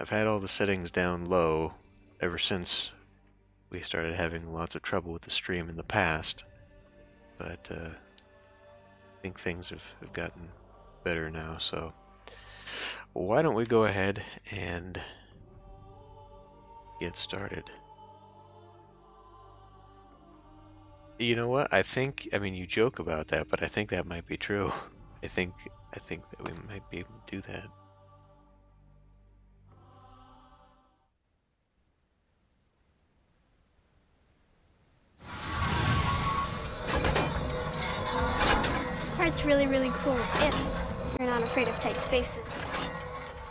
I've had all the settings down low ever since we started having lots of trouble with the stream in the past, but I think things have gotten better now, so why don't we go ahead and get started. You know what? I mean, you joke about that, but I think that might be true. I think that we might be able to do that. This part's really, really cool if you're not afraid of tight spaces.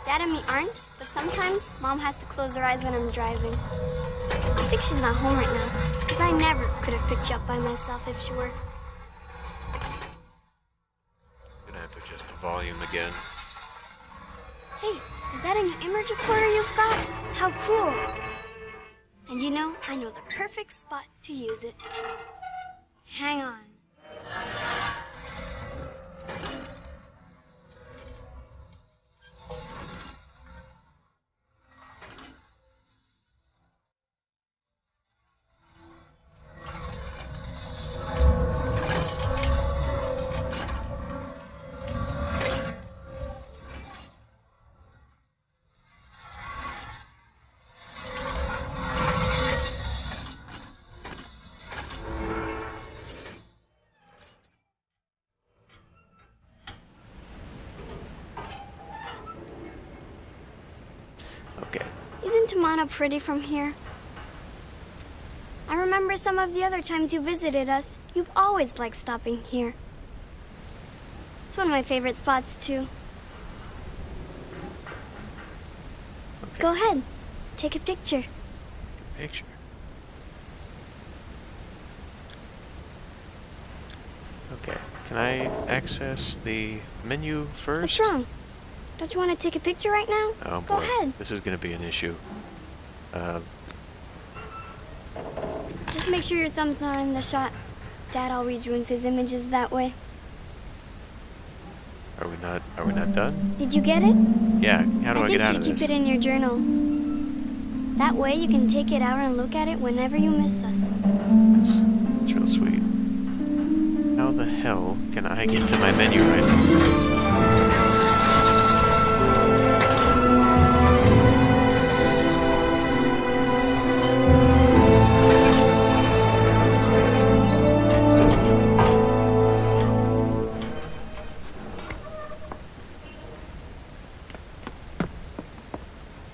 Dad and me aren't, but sometimes Mom has to close her eyes when I'm driving. I think she's not home right now, because I never could have picked you up by myself if she were. I'm gonna have to adjust the volume again. Hey, is that a new image recorder you've got? How cool! And you know, I know the perfect spot to use it. Hang on. Okay. Isn't Tamana pretty from here? I remember some of the other times you visited us. You've always liked stopping here. It's one of my favorite spots, too. Okay. Go ahead. Take a picture. Picture. Okay. Can I access the menu first? What's wrong? Don't you want to take a picture right now? Oh, Go boy. ahead. This is going to be an issue. Just make sure your thumb's not in the shot. Dad always ruins his images that way. Are we not done? Did you get it? Yeah. How do I get out of I think you should this? keep it in your journal. That way you can take it out and look at it whenever you miss us. That's real sweet. How the hell can I get to my menu right now?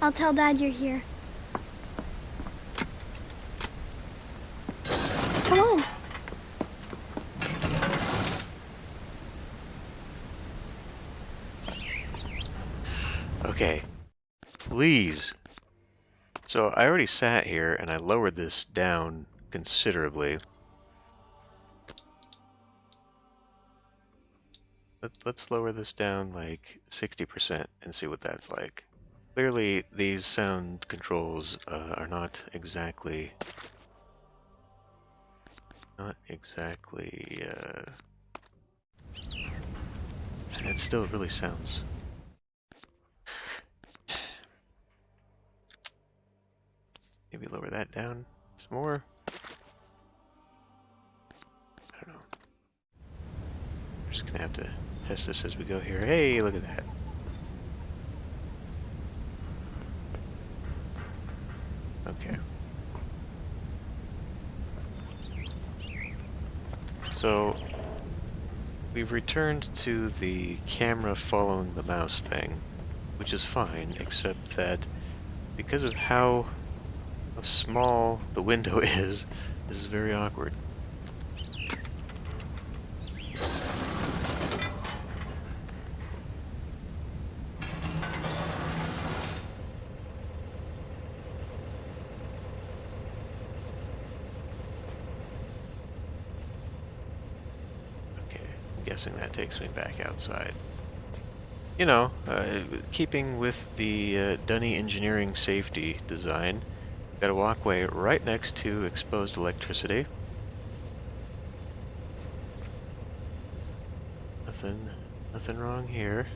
I'll tell Dad you're here. Come on. Okay. Please. So I already sat here and I lowered this down considerably. Let's lower this down like 60% and see what that's like. Clearly, these sound controls are not exactly... It still really sounds... Maybe lower that down some more. I don't know. We're just gonna have to test this as we go here. Hey, look at that. Okay. So, we've returned to the camera following the mouse thing, which is fine, except that because of how small the window is, this is very awkward. Guessing that takes me back outside. You know, keeping with the Dunny Engineering Safety design, got a walkway right next to exposed electricity. Nothing wrong here.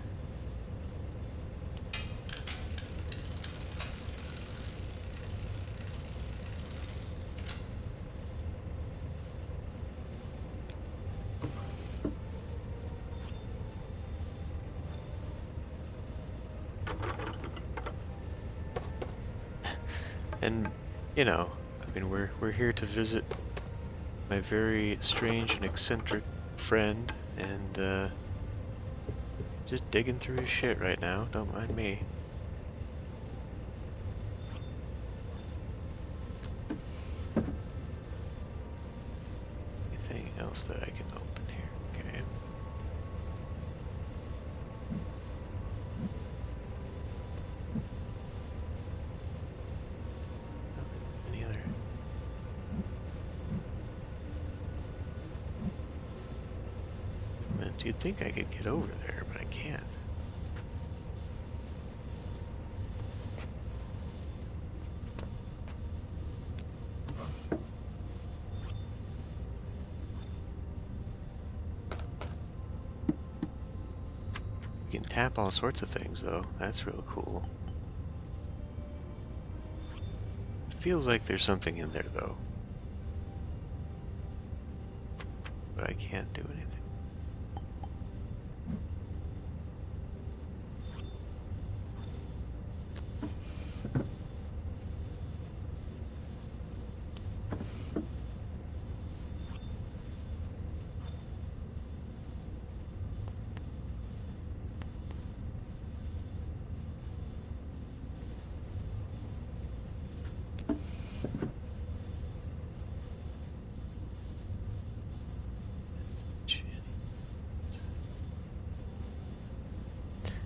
And, you know, I mean, we're here to visit my very strange and eccentric friend, and just digging through his shit right now. Don't mind me. Anything else that I can open here? Okay. Any other? Movement. You'd think I could get over there, but I can't. You can tap all sorts of things, though. That's real cool. Feels like there's something in there, though. But I can't do anything.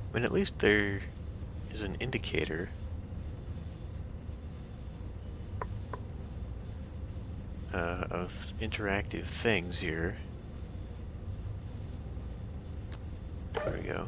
I mean, at least there is an indicator. Of interactive things here. There we go.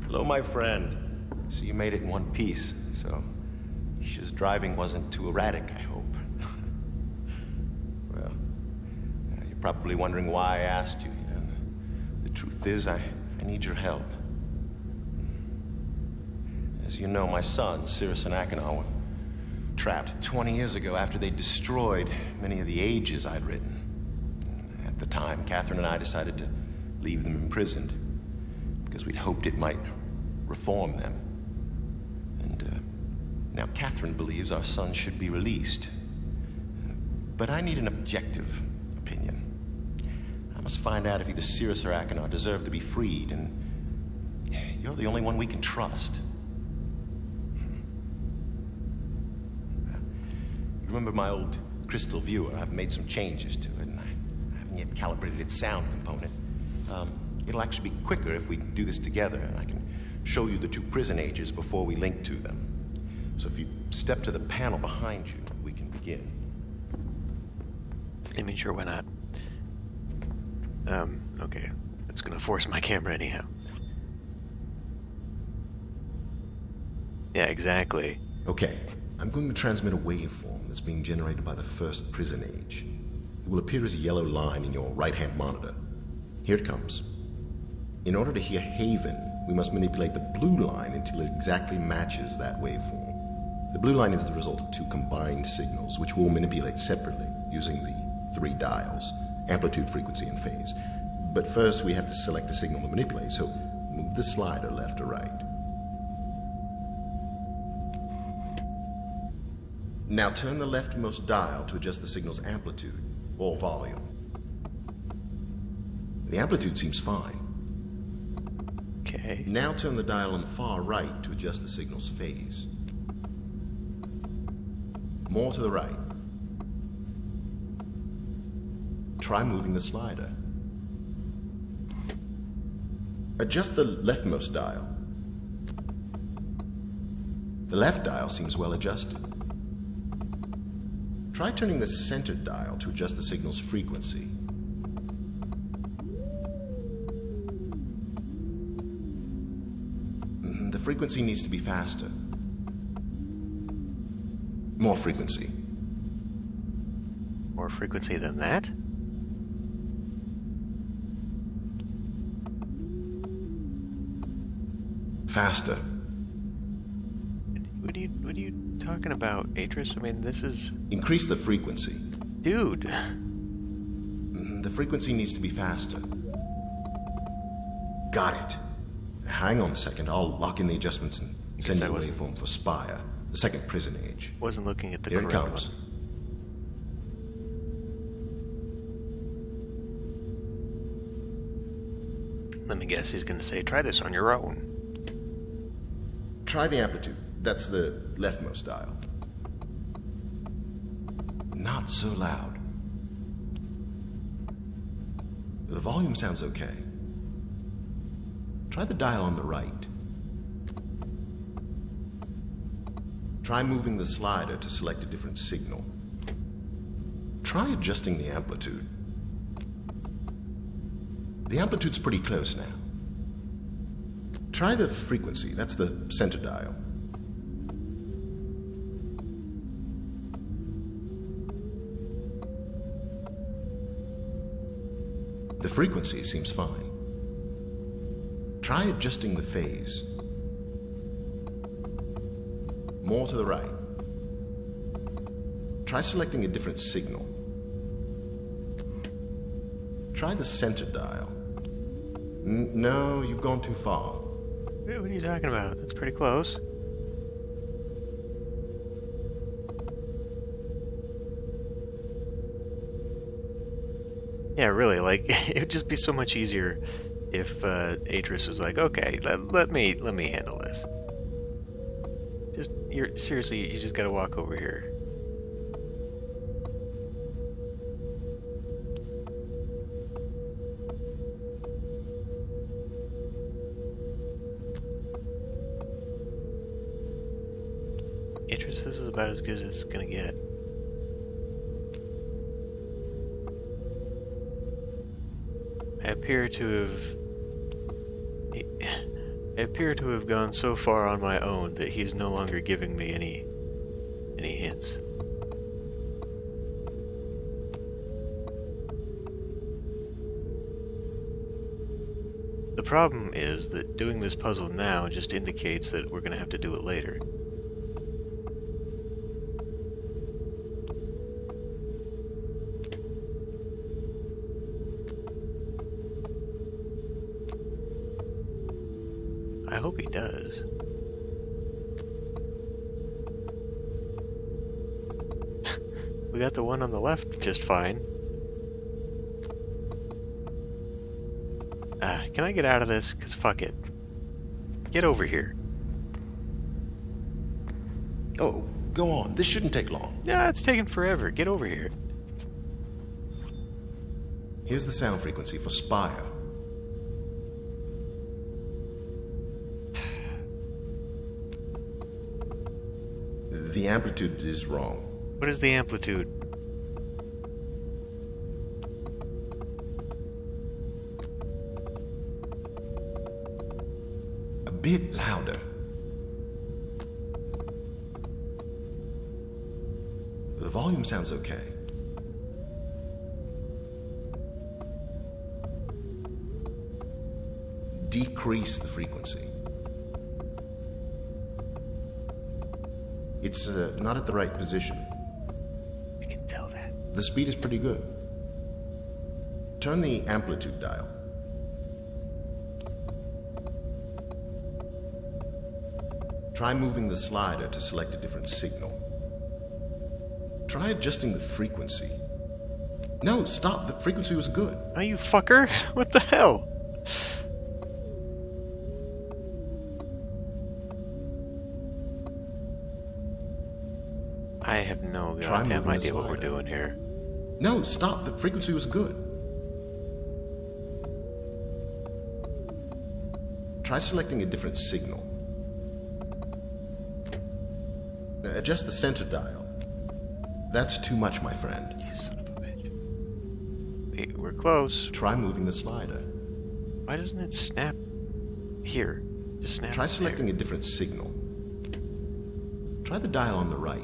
Hello, my friend. So you made it in one piece, so Isha's driving wasn't too erratic, I hope. Well, you're probably wondering why I asked you. The truth is, I need your help. As you know, my sons, Cirrus and Achenar, were trapped 20 years ago after they destroyed many of the ages I'd written. At the time, Catherine and I decided to leave them imprisoned because we'd hoped it might reform them. And now Catherine believes our son should be released. But I need an objective opinion. I must find out if either Cirrus or Achenar deserve to be freed, and you're the only one we can trust. You remember my old crystal viewer? I've made some changes to it, and I haven't yet calibrated its sound component. It'll actually be quicker if we do this together, and I can show you the two prison ages before we link to them. So if you step to the panel behind you, we can begin. I mean, sure, why not? Okay. That's gonna force my camera anyhow. Yeah, exactly. Okay, I'm going to transmit a waveform that's being generated by the first prison age. It will appear as a yellow line in your right-hand monitor. Here it comes. In order to hear Haven, we must manipulate the blue line until it exactly matches that waveform. The blue line is the result of two combined signals, which we'll manipulate separately using the 3 dials, amplitude, frequency, and phase. But first, we have to select a signal to manipulate, so move the slider left or right. Now turn the leftmost dial to adjust the signal's amplitude or volume. The amplitude seems fine. Okay. Now turn the dial on the far right to adjust the signal's phase. More to the right. Try moving the slider. Adjust the leftmost dial. The left dial seems well adjusted. Try turning the center dial to adjust the signal's frequency. The frequency needs to be faster. More frequency. More frequency than that? Faster. What are you talking about, Atris? I mean, this is... Increase the frequency. Dude. The frequency needs to be faster. Got it. Hang on a second. I'll lock in the adjustments and send you a waveform for Spire, the second prison age. Wasn't looking at the Here it correct comes. one. Let me guess, he's going to say, try this on your own. Try the amplitude. That's the leftmost dial. Not so loud. The volume sounds okay. Try the dial on the right. Try moving the slider to select a different signal. Try adjusting the amplitude. The amplitude's pretty close now. Try the frequency. That's the center dial. The frequency seems fine. Try adjusting the phase. More to the right. Try selecting a different signal. Try the center dial. No, you've gone too far. What are you talking about? That's pretty close. Yeah, really, like, it would just be so much easier if Atris was like, okay, let me handle this. Seriously, you just gotta walk over here. Atris, this is about as good as it's gonna get. I appear to have gone so far on my own that he's no longer giving me any hints. The problem is that doing this puzzle now just indicates that we're going to have to do it later. I hope he does. We got the one on the left just fine. Can I get out of this? 'Cause fuck it. Get over here. Oh, go on. This shouldn't take long. Yeah, it's taking forever. Get over here. Here's the sound frequency for Spire. The amplitude is wrong. What is the amplitude? A bit louder. The volume sounds okay. Decrease the frequency. It's not at the right position. I can tell that. The speed is pretty good. Turn the amplitude dial. Try moving the slider to select a different signal. Try adjusting the frequency. No, stop. The frequency was good. Oh, you fucker! What the hell? I have no goddamn moving the idea what we're slider. doing here. No, stop. The frequency was good. Try selecting a different signal. Adjust the center dial. That's too much, my friend. You son of a bitch. Wait, we're close. Try moving the slider. Why doesn't it snap here? Just snap. Try it selecting a different signal. Try the dial on the right.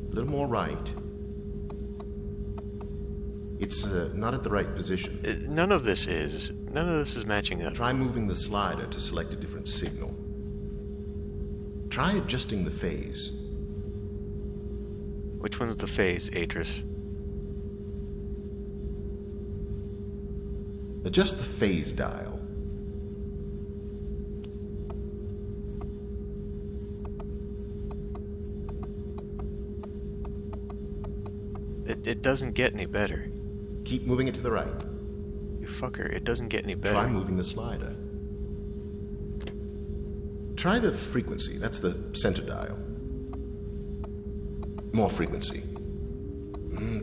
A little more right. It's not at the right position. None of this is. None of this is matching up. Try moving the slider to select a different signal. Try adjusting the phase. Which one's the phase, Atris? Adjust the phase dial. It doesn't get any better. Keep moving it to the right. You fucker, it doesn't get any better. Try moving the slider. Try the frequency. That's the center dial. More frequency.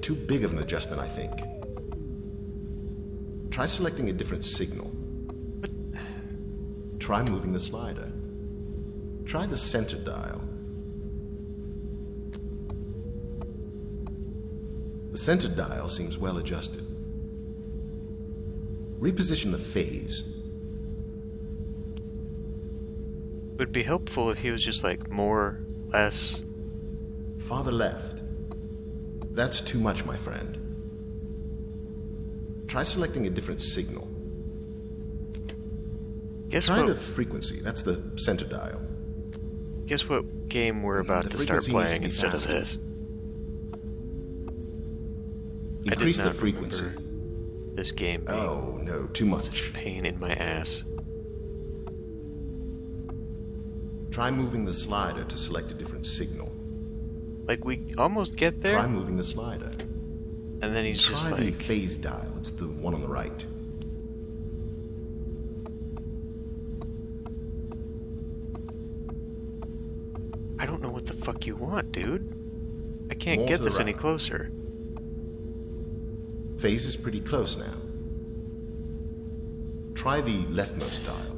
Too big of an adjustment, I think. Try selecting a different signal. Try moving the slider. Try the center dial. The center dial seems well adjusted. Reposition the phase. It would be helpful if he was just like more, less. Farther left. That's too much, my friend. Try selecting a different signal. Try the frequency. That's the center dial. Guess what game we're about to start playing instead of this? Increase the frequency. This game being oh, no, too much. Such a pain in my ass. Try moving the slider to select a different signal. Like, we almost get there. Try moving the slider. And then he's just like... Try the phase dial. It's the one on the right. I don't know what the fuck you want, dude. I can't get this any closer. Phase is pretty close now. Try the leftmost dial.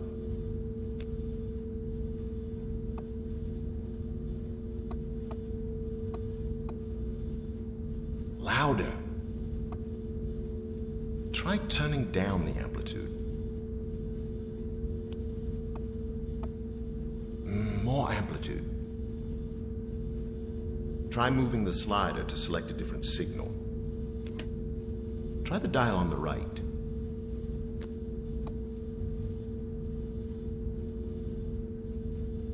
Louder. Try turning down the amplitude. More amplitude. Try moving the slider to select a different signal. Try the dial on the right.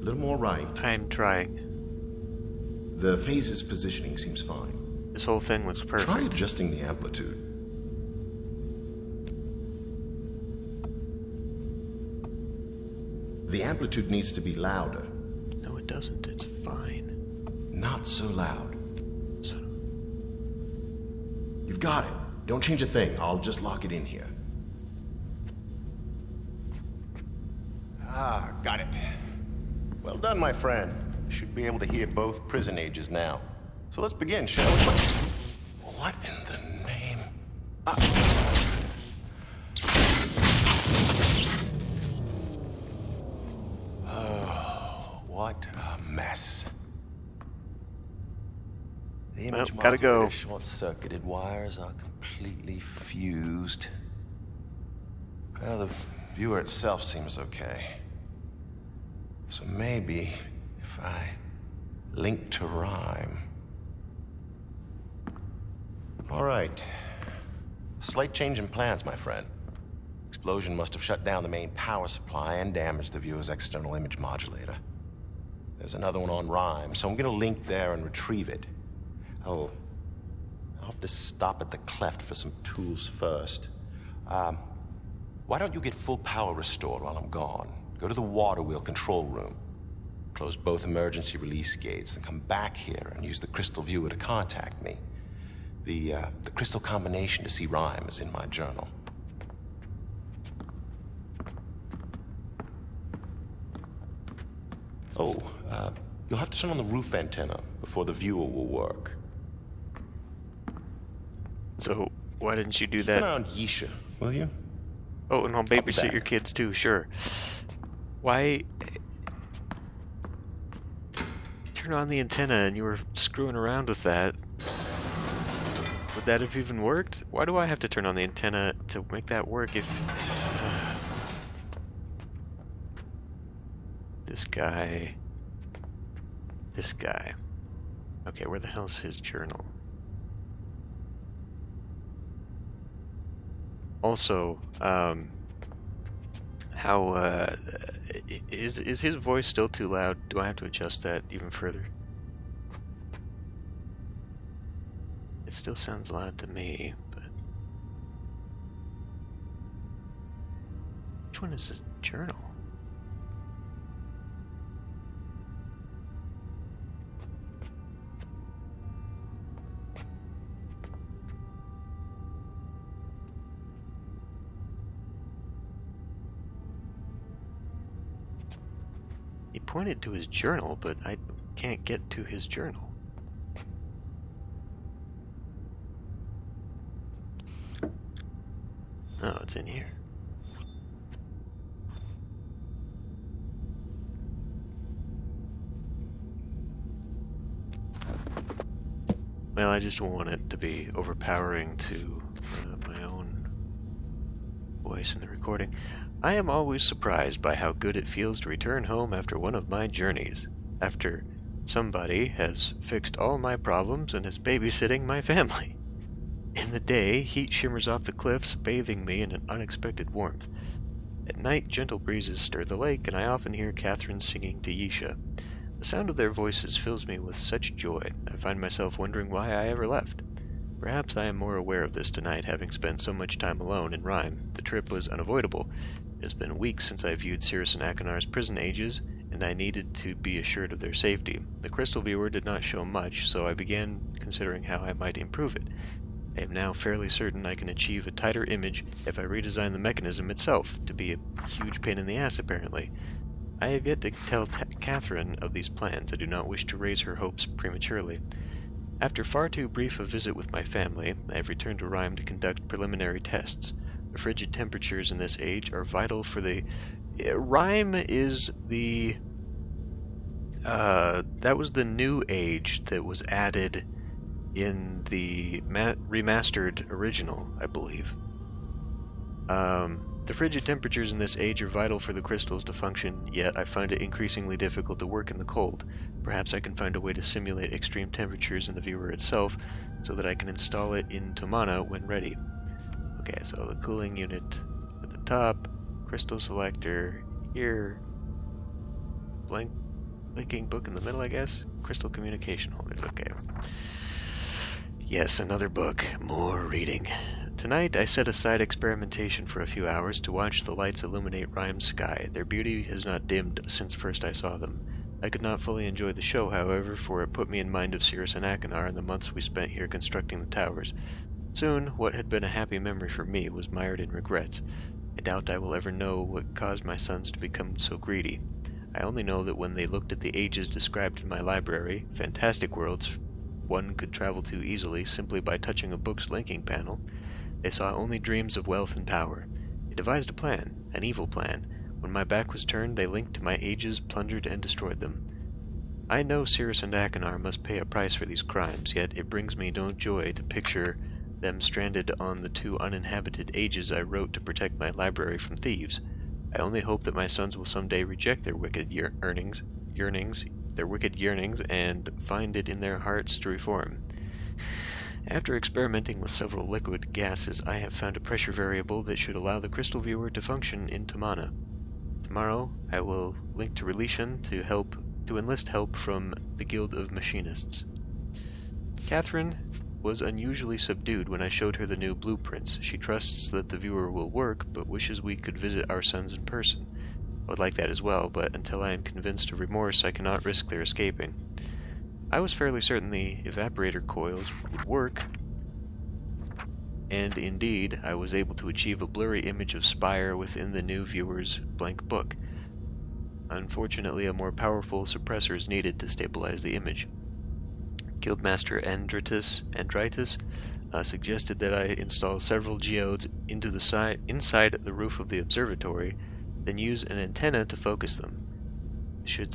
A little more right. I'm trying. The phase's positioning seems fine. This whole thing looks perfect. Try adjusting the amplitude. The amplitude needs to be louder. No, it doesn't. It's fine. Not so loud. So... You've got it. Don't change a thing. I'll just lock it in here. Ah, got it. Well done, my friend. You should be able to hear both prison ages now. So let's begin, shall we? What in the name? Oh, what a mess. The image gotta go. Short-circuited wires are completely fused. Well, the viewer itself seems okay. So maybe if I link to rhyme. All right. Slight change in plans, my friend. Explosion must have shut down the main power supply and damaged the viewer's external image modulator. There's another one on rhyme, so I'm gonna link there and retrieve it. Oh, I'll have to stop at the cleft for some tools first. Why don't you get full power restored while I'm gone? Go to the water wheel control room. Close both emergency release gates, then come back here and use the crystal viewer to contact me. The crystal combination to see rhyme is in my journal. Oh, you'll have to turn on the roof antenna before the viewer will work. So, why didn't you do Keep that? an eye on Yisha, will you? Oh, and I'll babysit your kids too, sure. Why... Turn on the antenna and you were screwing around with that. Would that have even worked? Why do I have to turn on the antenna to make that work if... This guy... This guy. Okay, where the hell's his journal? Also, how is his voice still too loud? Do I have to adjust that even further? It still sounds loud to me, but which one is his journal? He pointed to his journal, but I can't get to his journal. Oh, it's in here. Well, I just want it to be overpowering to my own voice in the recording. I am always surprised by how good it feels to return home after one of my journeys, after somebody has fixed all my problems and is babysitting my family. In the day, heat shimmers off the cliffs, bathing me in an unexpected warmth. At night, gentle breezes stir the lake, and I often hear Catherine singing to Yisha. The sound of their voices fills me with such joy, I find myself wondering why I ever left. Perhaps I am more aware of this tonight, having spent so much time alone in Rhyme. The trip was unavoidable. It has been weeks since I viewed Cirrus and Achenor's prison ages, and I needed to be assured of their safety. The crystal viewer did not show much, so I began considering how I might improve it. I am now fairly certain I can achieve a tighter image if I redesign the mechanism itself, to be a huge pain in the ass apparently. I have yet to tell Catherine of these plans. I do not wish to raise her hopes prematurely. After far too brief a visit with my family, I have returned to Rhyme to conduct preliminary tests. The frigid temperatures in this age are vital for the... Rhyme is the... that was the new age that was added in the remastered original, I believe. The frigid temperatures in this age are vital for the crystals to function, yet I find it increasingly difficult to work in the cold. Perhaps I can find a way to simulate extreme temperatures in the viewer itself, so that I can install it in Tomana when ready. Okay, so the cooling unit at the top, crystal selector here, blinking book in the middle, I guess? Crystal communication holders, okay. Yes, another book, more reading. Tonight I set aside experimentation for a few hours to watch the lights illuminate Rhyme's sky. Their beauty has not dimmed since first I saw them. I could not fully enjoy the show, however, for it put me in mind of Cirrus and Achenar and the months we spent here constructing the towers. Soon, what had been a happy memory for me was mired in regrets. I doubt I will ever know what caused my sons to become so greedy. I only know that when they looked at the ages described in my library, fantastic worlds one could travel to easily simply by touching a book's linking panel, they saw only dreams of wealth and power. They devised a plan, an evil plan. When my back was turned, they linked to my ages, plundered, and destroyed them. I know Cirrus and Achenar must pay a price for these crimes, yet it brings me no joy to picture them stranded on the 2 uninhabited ages I wrote to protect my library from thieves. I only hope that my sons will someday reject their wicked yearnings, and find it in their hearts to reform. After experimenting with several liquid gases, I have found a pressure variable that should allow the crystal viewer to function in Tomana. Tomorrow, I will link to Relation to enlist help from the Guild of Machinists. Catherine was unusually subdued when I showed her the new blueprints. She trusts that the viewer will work, but wishes we could visit our sons in person. I would like that as well, but until I am convinced of remorse, I cannot risk their escaping. I was fairly certain the evaporator coils would work, and indeed, I was able to achieve a blurry image of Spire within the new viewer's blank book. Unfortunately, a more powerful suppressor is needed to stabilize the image. Guildmaster Andritus suggested that I install several geodes into the inside the roof of the observatory, then use an antenna to focus them. Should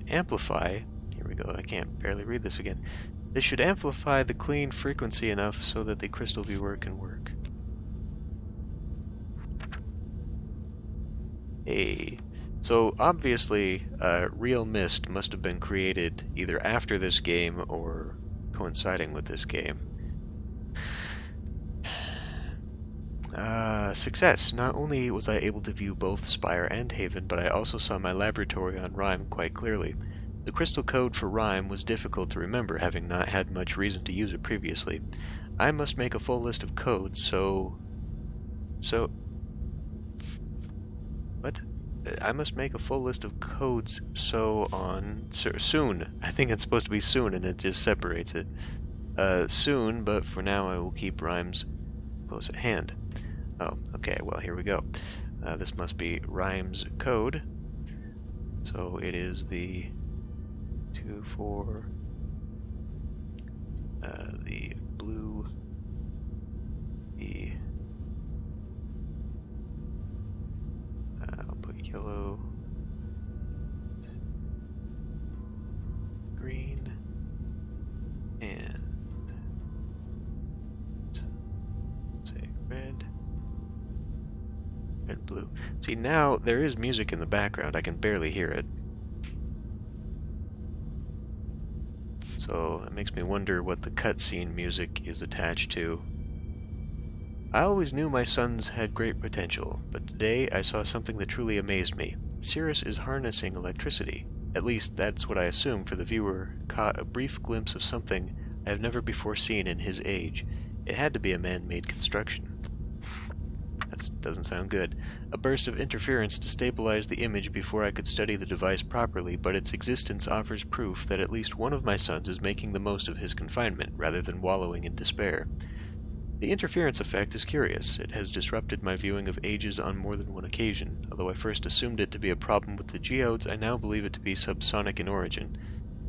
amplify, here we go, I can't barely read this again. This should amplify the clean frequency enough so that the crystal viewer can work. Hey. So obviously, real Myst must have been created either after this game or coinciding with this game. Success. Not only was I able to view both Spire and Haven, but I also saw my laboratory on Rhyme quite clearly. The crystal code for Rhyme was difficult to remember, having not had much reason to use it previously. I must make a full list of codes, What? I must make a full list of codes soon. I think it's supposed to be soon, and it just separates it. Soon, but for now I will keep Rhymes close at hand. Oh, okay, well, here we go. This must be Rhymes code. So it is the 2, 4, the blue, the, I'll put yellow, green, and say red, blue. See, now there is music in the background. I can barely hear it. So it makes me wonder what the cutscene music is attached to. I always knew my sons had great potential, but today I saw something that truly amazed me. Cirrus is harnessing electricity. At least that's what I assume, for the viewer caught a brief glimpse of something I have never before seen in his age. It had to be a man-made construction. That doesn't sound good. A burst of interference destabilized the image before I could study the device properly, but its existence offers proof that at least one of my sons is making the most of his confinement, rather than wallowing in despair. The interference effect is curious. It has disrupted my viewing of ages on more than one occasion. Although I first assumed it to be a problem with the geodes, I now believe it to be subsonic in origin.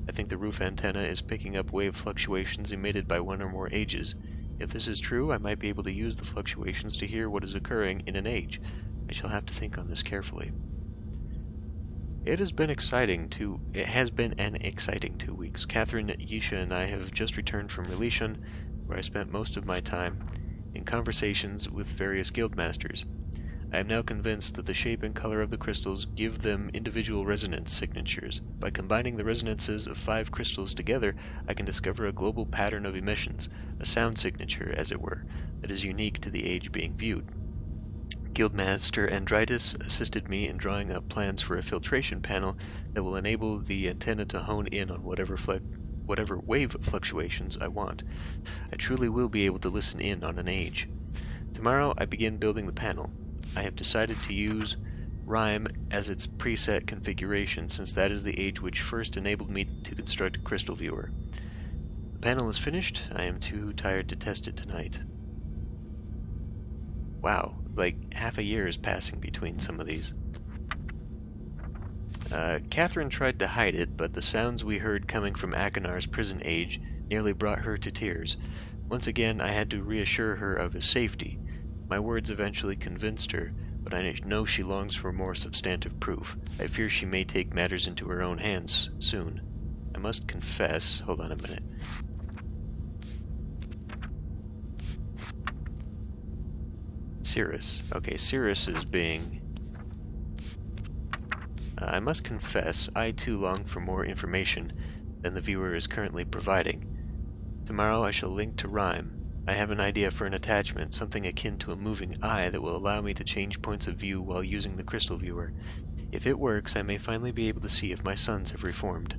I think the roof antenna is picking up wave fluctuations emitted by one or more ages. If this is true, I might be able to use the fluctuations to hear what is occurring in an age. I shall have to think on this carefully. It has been an exciting 2 weeks. Catherine, Yisha, and I have just returned from Relation, where I spent most of my time in conversations with various guildmasters. I am now convinced that the shape and color of the crystals give them individual resonance signatures. By combining the resonances of 5 crystals together, I can discover a global pattern of emissions, a sound signature, as it were, that is unique to the age being viewed. Guildmaster Andritis assisted me in drawing up plans for a filtration panel that will enable the antenna to hone in on whatever wave fluctuations I want. I truly will be able to listen in on an age. Tomorrow I begin building the panel. I have decided to use Rhyme as its preset configuration, since that is the age which first enabled me to construct a crystal viewer. The panel is finished. I am too tired to test it tonight. Wow, like half a year is passing between some of these. Catherine tried to hide it, but the sounds we heard coming from Akinar's prison age nearly brought her to tears. Once again, I had to reassure her of his safety. My words eventually convinced her, but I know she longs for more substantive proof. I fear she may take matters into her own hands soon. I must confess... Hold on a minute. Cirrus. Okay, Cirrus is being... I must confess, I too long for more information than the viewer is currently providing. Tomorrow I shall link to Rhyme. I have an idea for an attachment, something akin to a moving eye that will allow me to change points of view while using the crystal viewer. If it works, I may finally be able to see if my sons have reformed.